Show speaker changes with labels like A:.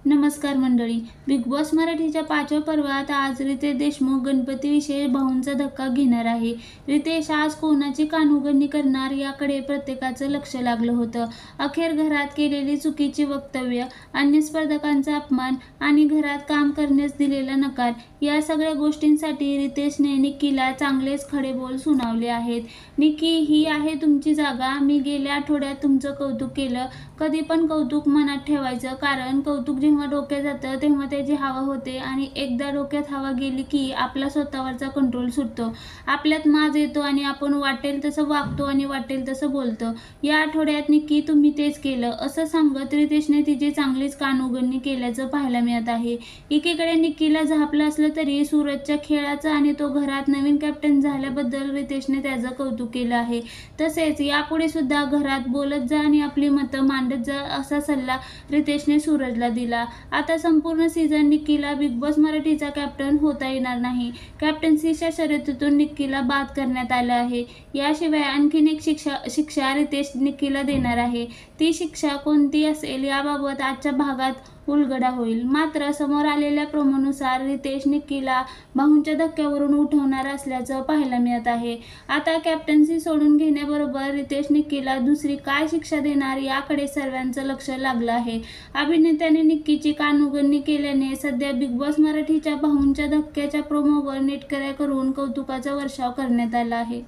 A: नमस्कार मंडळी. Big boss मराठीच्या 5व्या पर्वात आज रितेश देशमुख गणपती विषयी भाऊंचा धक्का घेणार आहे. रितेश आज कोणाची कानउघडणी करणार याकडे प्रत्येकाचं लक्ष लागलं होतं. अखेर घरात केलेली चुकीची वक्तव्य, अन्य स्पर्धकांचा अपमान आणि घरात काम करण्यास दिलेला नकार या सगळ्या गोष्टींसाठी रितेशने निक्कीला चांगलेच खडे बोल सुनावले आहेत. निक्की, ही आहे तुमची जागा. मी गेल्या आठवड्यात तुमचं कौतुक केलं. कधी पण कौतुक मनात ठेवायचं, कारण कौतुक जेव्हा डोक्यात जातं तेव्हा त्याची हवा होते आणि एकदा डोक्यात हवा गेली की आपला स्वतःवरचा कंट्रोल सुटतो. आपल्यात माज येतो आणि आपण वाटेल तसं वागतो आणि वाटेल तसं बोलतो. या आठवड्यात निक्की तुम्ही तेच केलं, असं सांगत रितेशने तिची चांगलीच कानउघडणी केल्याचं पाहायला मिळत आहे. एकीकडे निक्कीला झापलं असलं तरी सूरजच्या खेळाचं आणि तो घरात नवीन कॅप्टन झाल्याबद्दल रितेशने त्याचं कौतुक केलं आहे. तसेच यापुढे सुद्धा घरात बोलत जा आणि आपली मतं मांडत जा, असा सल्ला रितेशने सूरजला दिला. आता संपूर्ण सीझन निक्कीला बिग बॉस मराठीचा कॅप्टन होता येणार नाही. कॅप्टन्सीच्या शर्यतीतून निक्कीला बाद करण्यात आलं आहे. याशिवाय आणखीन एक शिक्षा रितेश निक्कीला देणार आहे. ती शिक्षा कोणती असेल याबाबत आजच्या भागात उलगडा होईल. मात्र समोर आलेल्या प्रोमोनुसार रितेश निक्कीला भाऊंच्या धक्क्यावरून उठवणार असल्याचं पाहायला मिळत आहे. आता कॅप्टन्सी सोडून घेण्याबरोबर रितेश निक्कीला दुसरी काय शिक्षा देणार याकडे सर्वांचं लक्ष लागलं आहे. अभिनेत्याने निक्कीची कानउघडणी केल्याने सध्या बिग बॉस मराठीच्या भाऊंच्या धक्क्याच्या प्रोमोवर नेटकऱ्या करून कौतुकाचा वर्षाव करण्यात आला आहे.